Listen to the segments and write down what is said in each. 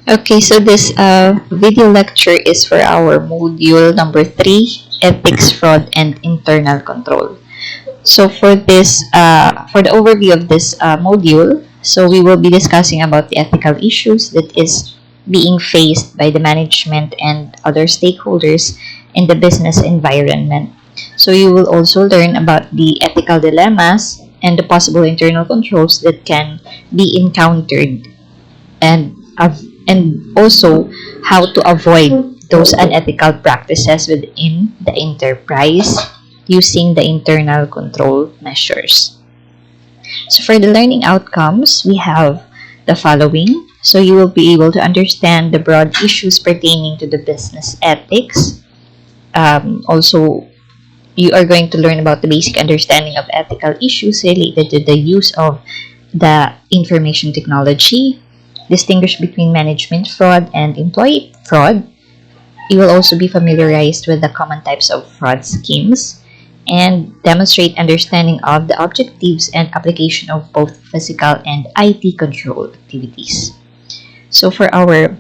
Okay, so this video lecture is for our module number 3, Ethics, Fraud, and Internal Control. So for the overview of this module, so we will be discussing about the ethical issues that is being faced by the management and other stakeholders in the business environment. So you will also learn about the ethical dilemmas and the possible internal controls that can be encountered and and also how to avoid those unethical practices within the enterprise using the internal control measures. So for the learning outcomes, we have the following. So you will be able to understand the broad issues pertaining to the business ethics. Also, you are going to learn about the basic understanding of ethical issues related to the use of the information technology, distinguish between management fraud and employee fraud. You will also be familiarized with the common types of fraud schemes and demonstrate understanding of the objectives and application of both physical and IT control activities. So for our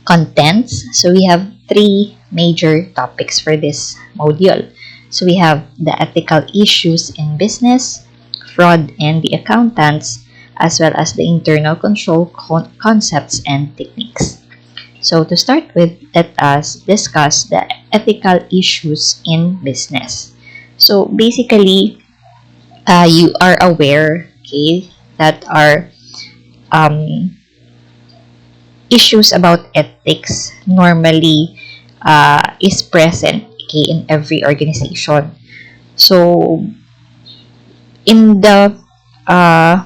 contents, so we have three major topics for this module. So we have the ethical issues in business, fraud and the accountants, as well as the internal control concepts and techniques. So to start with, let us discuss the ethical issues in business. So basically, you are aware, okay, that are um, issues about ethics normally is present, okay, in every organization. So in the uh,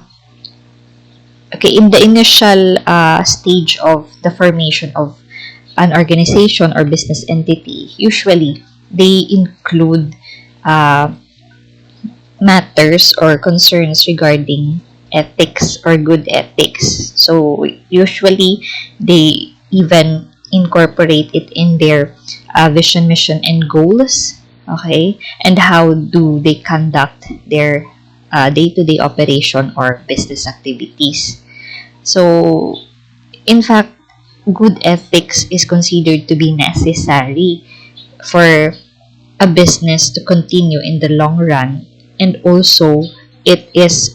okay, in the initial stage of the formation of an organization or business entity, usually they include uh, matters or concerns regarding ethics or good ethics. So usually they even incorporate it in their vision, mission, and goals. Okay, and how do they conduct their day-to-day operation or business activities. So, in fact, good ethics is considered to be necessary for a business to continue in the long run, and also it is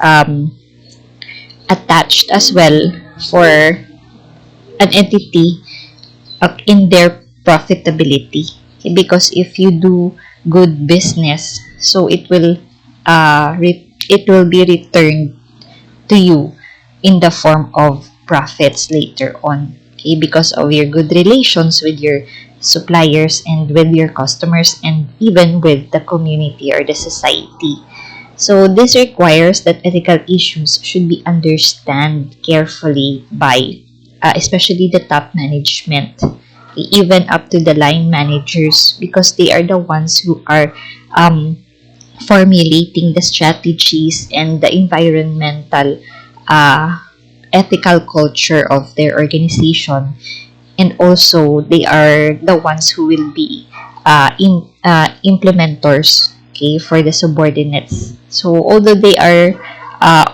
attached as well for an entity in their profitability. Okay, because if you do good business, so it will be returned to you in the form of profits later on. Okay, because of your good relations with your suppliers and with your customers and even with the community or the society. So this requires that ethical issues should be understood carefully by especially the top management, even up to the line managers, because they are the ones who are formulating the strategies and the environmental uh, ethical culture of their organization, and also they are the ones who will be implementers, okay, for the subordinates. So although they are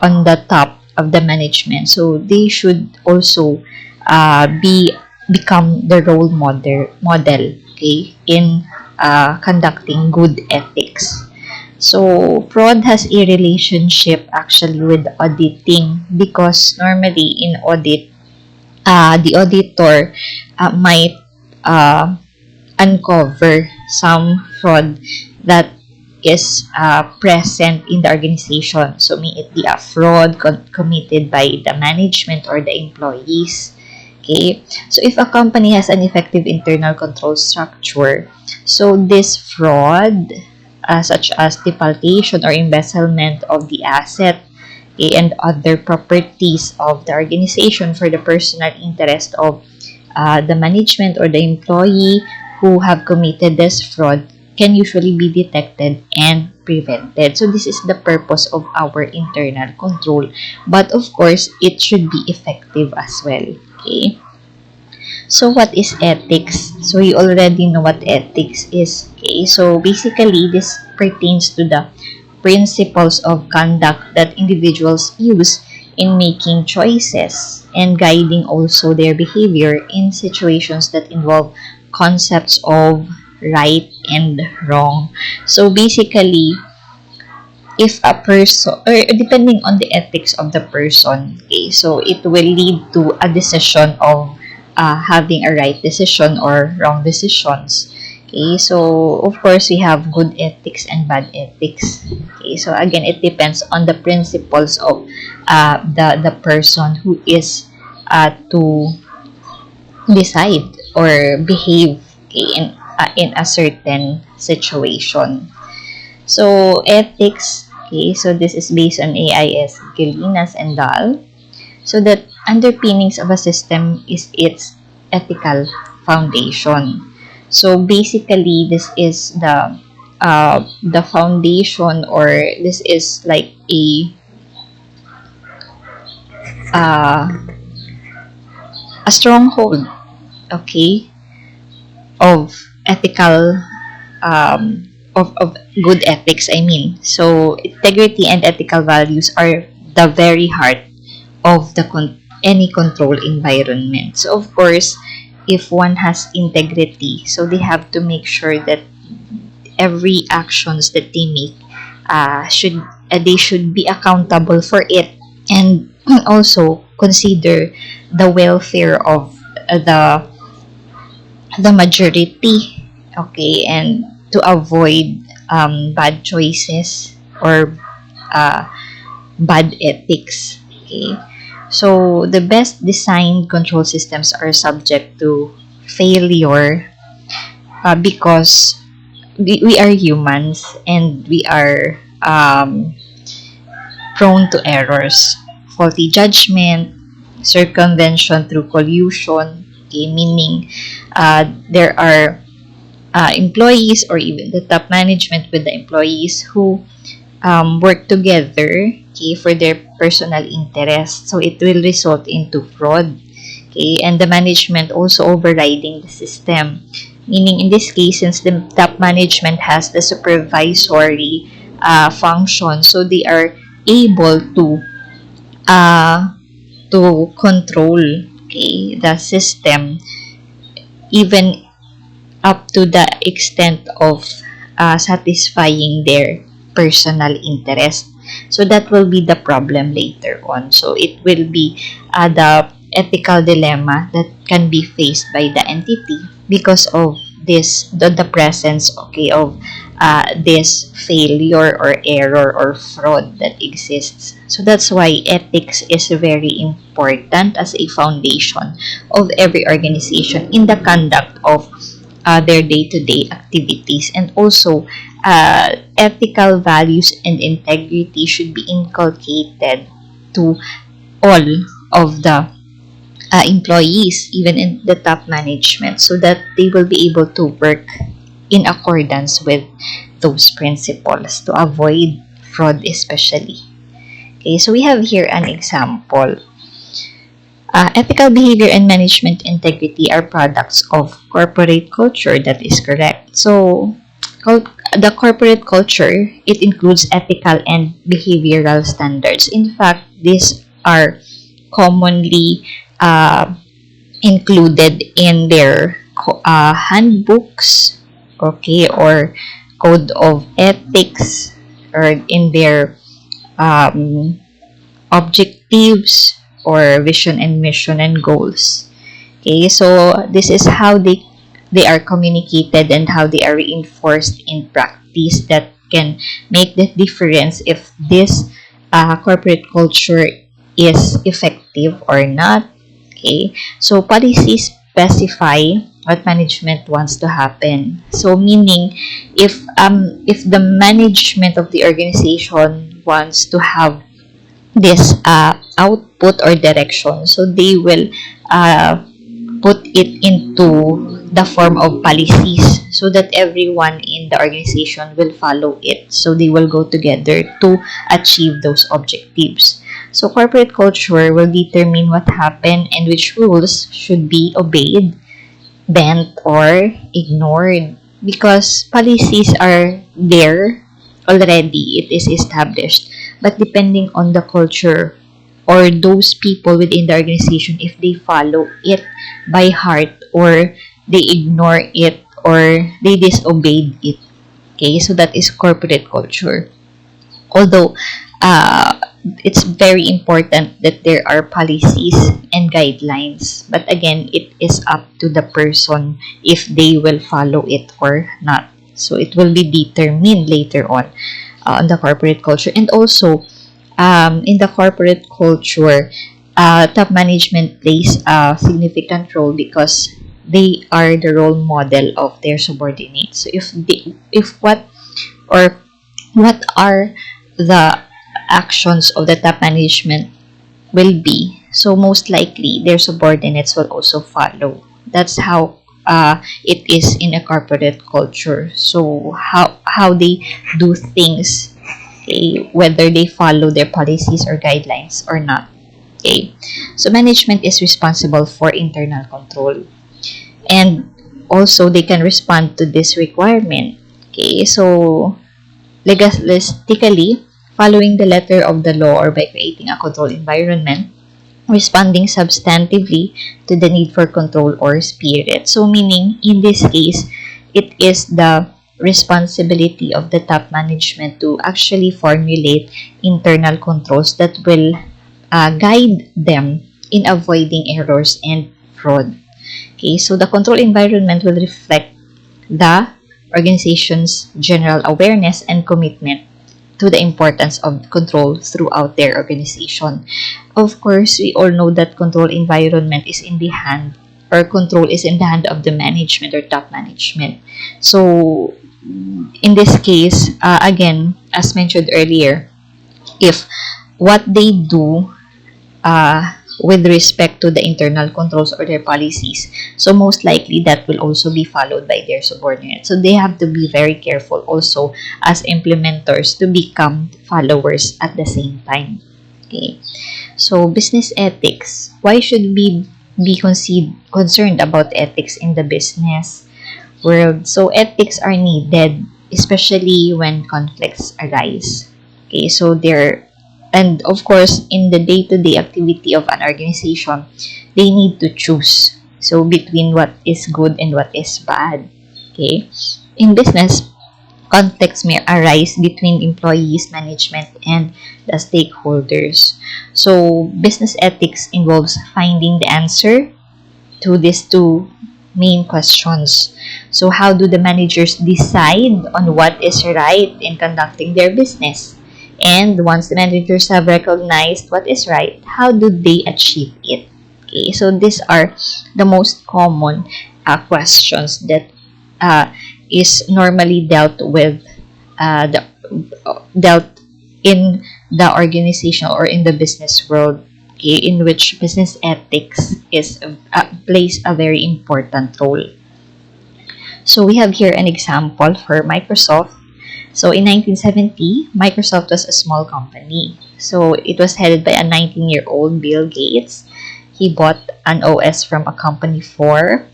on the top of the management, so they should also be become the role model, okay, in conducting good ethics. So fraud has a relationship actually with auditing, because normally in audit, the auditor might uh, uncover some fraud that is present in the organization. So may it be a fraud committed by the management or the employees. Okay, so if a company has an effective internal control structure, so this fraud, such as defalcation or embezzlement of the asset, okay, and other properties of the organization for the personal interest of the management or the employee who have committed this fraud, can usually be detected and prevented. So this is the purpose of our internal control. But of course, it should be effective as well. Okay. So what is ethics? So you already know what ethics is. Okay. So basically, this pertains to the principles of conduct that individuals use in making choices and guiding also their behavior in situations that involve concepts of right and wrong. So basically, if a person, or depending on the ethics of the person, okay, so it will lead to a decision of having a right decision or wrong decisions. Okay, so of course we have good ethics and bad ethics. Okay, so again, it depends on the principles of the person who is to decide or behave, okay, in a certain situation. So ethics, okay, so this is based on AIS, Galinas and Dahl. So that underpinnings of a system is its ethical foundation. So basically, this is the foundation, or this is like uh, a stronghold, okay, of ethical of good ethics, I mean. So integrity and ethical values are the very heart of any control environment. So of course, if one has integrity, so they have to make sure that every actions that they make should they should be accountable for it, and also consider the welfare of the majority, okay, and to avoid bad choices or uh, bad ethics, okay. So the best designed control systems are subject to failure because we are humans and we are prone to errors, faulty judgment, circumvention through collusion, okay, meaning there are employees or even the top management with the employees who work together, okay, for their personal interest. So it will result into fraud, okay, and the management also overriding the system. Meaning in this case, since the top management has the supervisory function, so they are able uh, to control, okay, the system even up to the extent of satisfying their personal interest. So that will be the problem later on. So it will be the ethical dilemma that can be faced by the entity because of the presence, okay, of this failure or error or fraud that exists. So that's why ethics is very important as a foundation of every organization in the conduct of their day-to-day activities. And also ethical values and integrity should be inculcated to all of the employees, even in the top management, so that they will be able to work in accordance with those principles to avoid fraud especially. Okay, so we have here an example. Ethical behavior and management integrity are products of corporate culture. That is correct. So, the corporate culture, it includes ethical and behavioral standards. In fact, these are commonly uh, included in their handbooks, okay, or code of ethics, or in their um, objectives or vision and mission and goals. Okay, so this is how they are communicated and how they are reinforced in practice that can make the difference if this corporate culture is effective or not. Okay, so policies specify what management wants to happen. So meaning, if the management of the organization wants to have this output or direction, so they will put it into the form of policies so that everyone in the organization will follow it. So they will go together to achieve those objectives. So corporate culture will determine what happened and which rules should be obeyed, bent, or ignored, because policies are there already, it is established. But depending on the culture or those people within the organization, if they follow it by heart or they ignore it or they disobeyed it. Okay, so that is corporate culture. Although it's very important that there are policies and guidelines, but again, it is up to the person if they will follow it or not. So it will be determined later on the corporate culture. And also, in the corporate culture, top management plays a significant role because they are the role model of their subordinates. So if or what are the actions of the top management will be, so most likely their subordinates will also follow. That's how it is in a corporate culture. So how they do things, okay, whether they follow their policies or guidelines or not. Okay, so management is responsible for internal control, and also they can respond to this requirement. Okay, so legalistically, following the letter of the law or by creating a controlled environment, responding substantively to the need for control or spirit. So, meaning in this case, it is the responsibility of the top management to actually formulate internal controls that will guide them in avoiding errors and fraud. Okay, so the control environment will reflect the organization's general awareness and commitment to the importance of control throughout their organization. Of course, we all know that control environment is in the hand, or control is in the hand of the management or top management. So, in this case, again, as mentioned earlier, if what they do with respect to the internal controls or their policies, so most likely that will also be followed by their subordinates. So they have to be very careful also as implementers to become followers at the same time. Okay, so business ethics. Why should we be concerned about ethics in the business world? So ethics are needed, especially when conflicts arise. Okay, so there, and of course, in the day-to-day activity of an organization, they need to choose. So between what is good and what is bad. Okay, in business, conflicts may arise between employees, management, and the stakeholders. So business ethics involves finding the answer to these two main questions. So how do the managers decide on what is right in conducting their business? And once the managers have recognized what is right, how do they achieve it? Okay, so these are the most common questions that is normally dealt in the organization or in the business world, okay, in which business ethics plays a very important role. So we have here an example for Microsoft. So in 1970, Microsoft was a small company. So it was headed by a 19-year-old Bill Gates. He bought an OS from a company for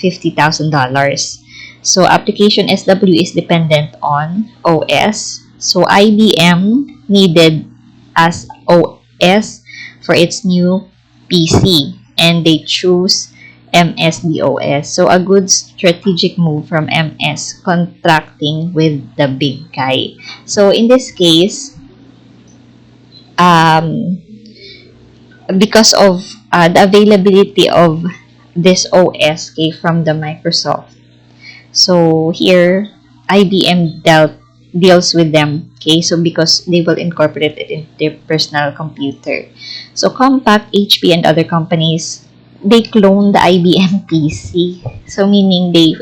$50,000. So application SW is dependent on OS. So IBM needed as OS for its new PC, and they choose MS-DOS. So a good strategic move from MS contracting with the big guy. So in this case, because of the availability of this OS from the Microsoft, so here IBM deals with them. Okay, so because they will incorporate it in their personal computer. So Compaq, HP, and other companies, they clone the IBM PC. So meaning they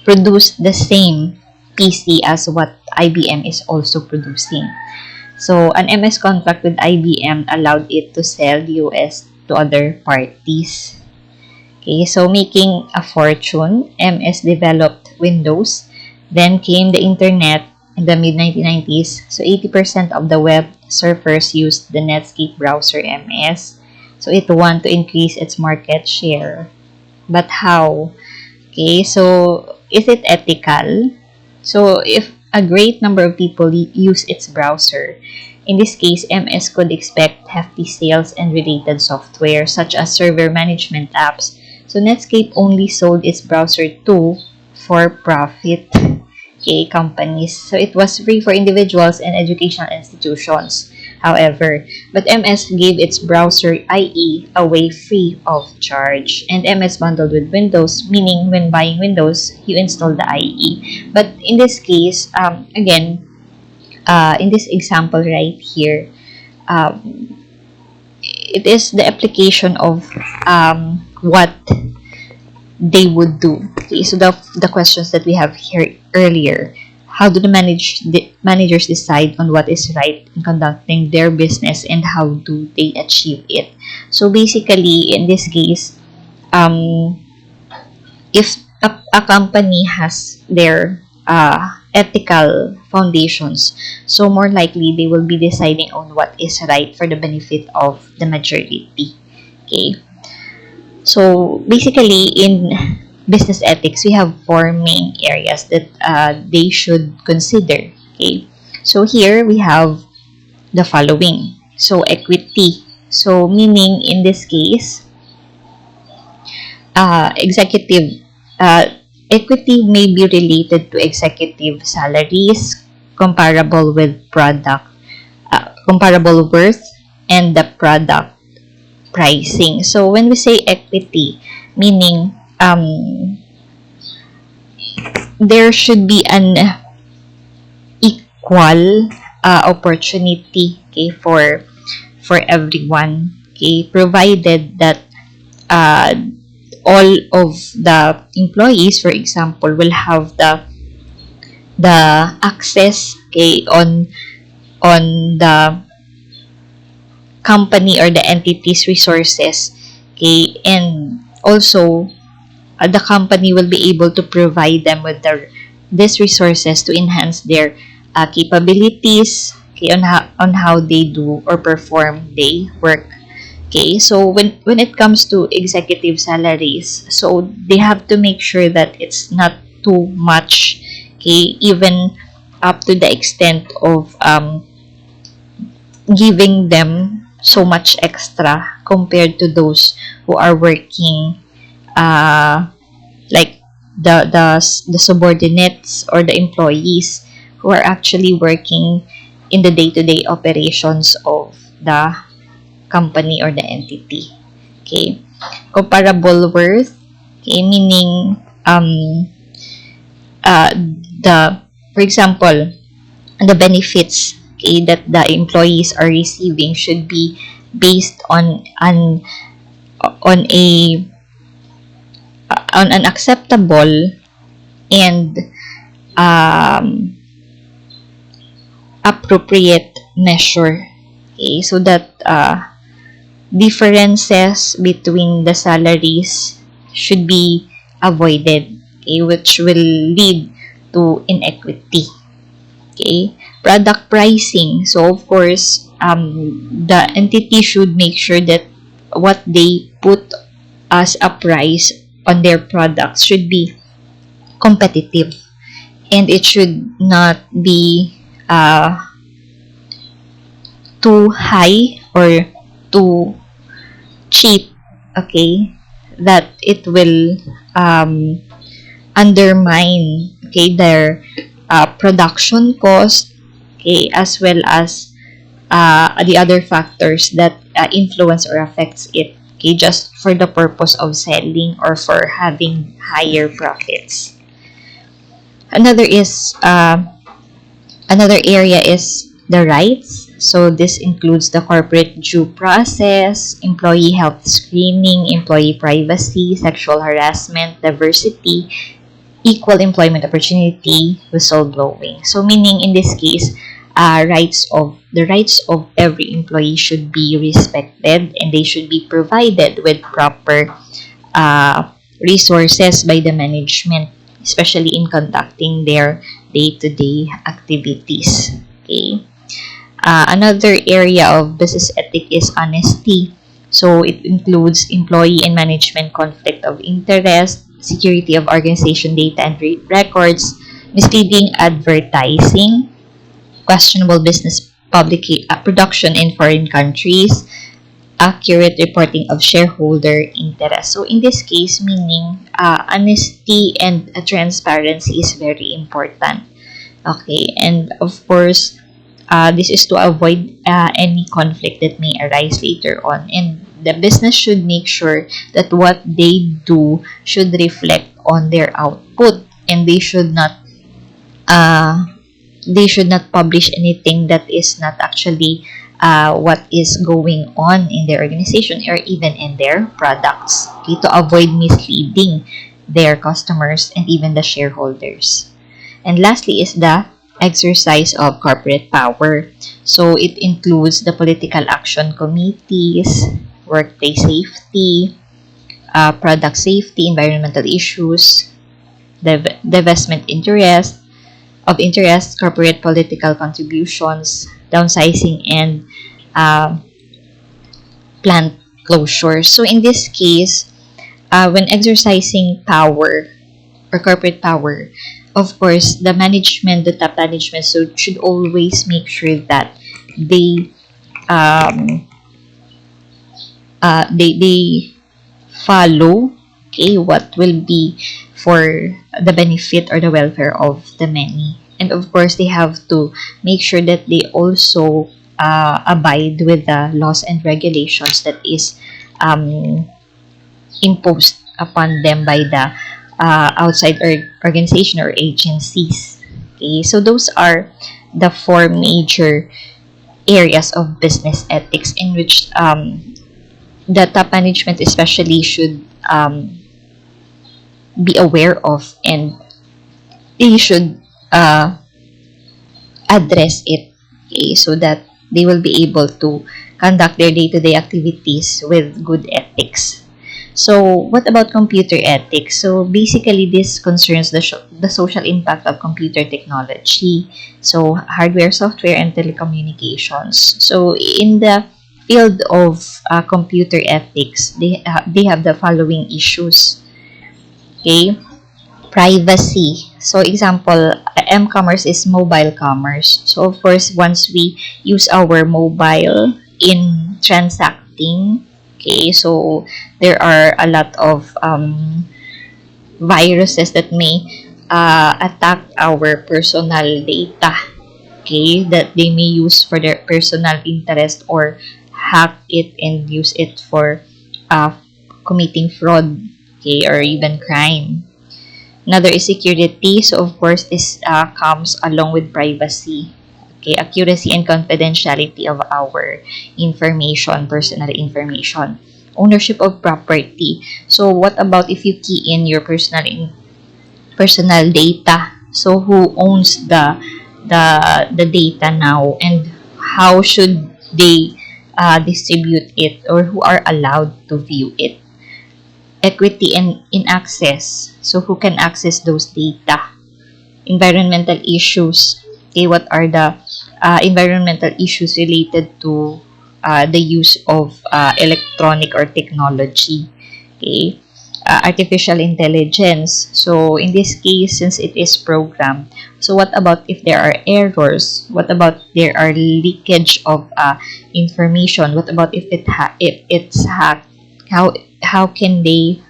produce the same PC as what IBM is also producing. So an MS contract with IBM allowed it to sell the OS to other parties. Okay, so making a fortune, MS developed Windows. Then came the internet in the mid-1990s. So 80% of the web surfers used the Netscape browser MS. So it wanted to increase its market share. But how? Okay, so is it ethical? So if a great number of people use its browser. In this case, MS could expect hefty sales and related software such as server management apps. So Netscape only sold its browser to for-profit companies. So it was free for individuals and educational institutions. However, but MS gave its browser IE away free of charge. And MS bundled with Windows, meaning when buying Windows, you install the IE. But in this case, again, in this example right here, it is the application of what they would do. Okay, so the questions that we have here earlier, how do the managers decide on what is right in conducting their business and how do they achieve it? So basically, in this case, if a company has their ethical foundations, so more likely they will be deciding on what is right for the benefit of the majority. Okay. So basically, in business ethics, we have four main areas that they should consider. Okay. So here we have the following. So equity. So meaning in this case, executive equity may be related to executive salaries, comparable worth, and the product pricing. So when we say equity, meaning there should be an equal opportunity, okay, for everyone, okay, provided that all of the employees, for example, will have the access, okay, on the company or the entity's resources, okay, and also the company will be able to provide them with these resources to enhance their capabilities, okay, on how they do or perform their work. Okay, so when it comes to executive salaries, so they have to make sure that it's not too much, okay, even up to the extent of giving them so much extra compared to those who are working like the subordinates or the employees who are actually working in the day-to-day operations of the company or the entity. Okay, comparable worth, okay, meaning the for example, the benefits, okay, that the employees are receiving should be based on an acceptable and appropriate measure, okay, so that differences between the salaries should be avoided, okay, which will lead to inequity. Okay, product pricing. So of course, the entity should make sure that what they put as a price on their products should be competitive, and it should not be too high or too cheap, okay, that it will undermine, okay, their production cost, okay, as well as the other factors that influence or affects it, okay, just for the purpose of selling or for having higher profits. Another area is the rights. So this includes the corporate due process, employee health screening, employee privacy, sexual harassment, diversity, equal employment opportunity, whistleblowing. So meaning in this case, the rights of every employee should be respected, and they should be provided with proper resources by the management, especially in conducting their day-to-day activities. Okay. Another area of business ethic is honesty. So it includes employee and management conflict of interest, security of organization data and records, misleading advertising, questionable business production in foreign countries, accurate reporting of shareholder interest. So in this case, meaning honesty and transparency is very important. Okay, and of course, this is to avoid any conflict that may arise later on. And the business should make sure that what they do should reflect on their output, and uh, they should not publish anything that is not actually what is going on in their organization or even in their products, okay, to avoid misleading their customers and even the shareholders. And lastly is the exercise of corporate power. So it includes the political action committees, workplace safety, product safety, environmental issues, divestment interest, corporate political contributions, downsizing, and uh, plant closure. So in this case, when exercising power or corporate power, of course, the top management, so should always make sure that they um, they follow, okay, what will be for the benefit or the welfare of the many. And of course, they have to make sure that they also abide with the laws and regulations that is um, imposed upon them by the outside organization or agencies. Okay, so those are the four major areas of business ethics in which the top management especially should be aware of, and they should uh, address it, okay, so that they will be able to conduct their day-to-day activities with good ethics. So, what about computer ethics? So, basically, this concerns the social impact of computer technology. So, hardware, software, and telecommunications. So, in the field of computer ethics, they have the following issues. Okay, privacy. So, example, m-commerce is mobile commerce. So, of course, once we use our mobile in transacting, okay, so there are a lot of viruses that may attack our personal data, okay, that they may use for their personal interest or hack it and use it for uh, committing fraud, okay, or even crime. Another is security. So, of course, this comes along with privacy. Okay, accuracy and confidentiality of our information, personal information. Ownership of property. So, what about if you key in your personal data? So, who owns the data now, and how should they distribute it, or who are allowed to view it? Equity and in access. So, who can access those data? Environmental issues. Okay, what are the environmental issues related to the use of electronic or technology? Okay, artificial intelligence. So, in this case, since it is programmed, so what about if there are errors? What about there are leakage of information? What about if it's hacked? How can they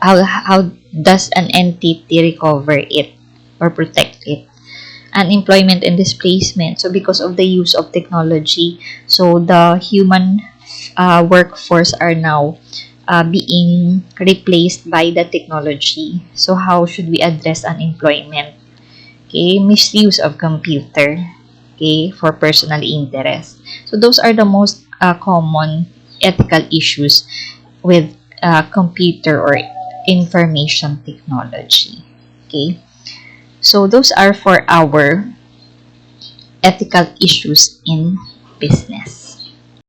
how does an entity recover it or protect it? Unemployment and displacement. So because of the use of technology, so the human workforce are now being replaced by the technology. So how should we address unemployment? Okay, misuse of computer, okay, for personal interest. So those are the most common ethical issues with computer or information technology. Okay, so those are for our ethical issues in business.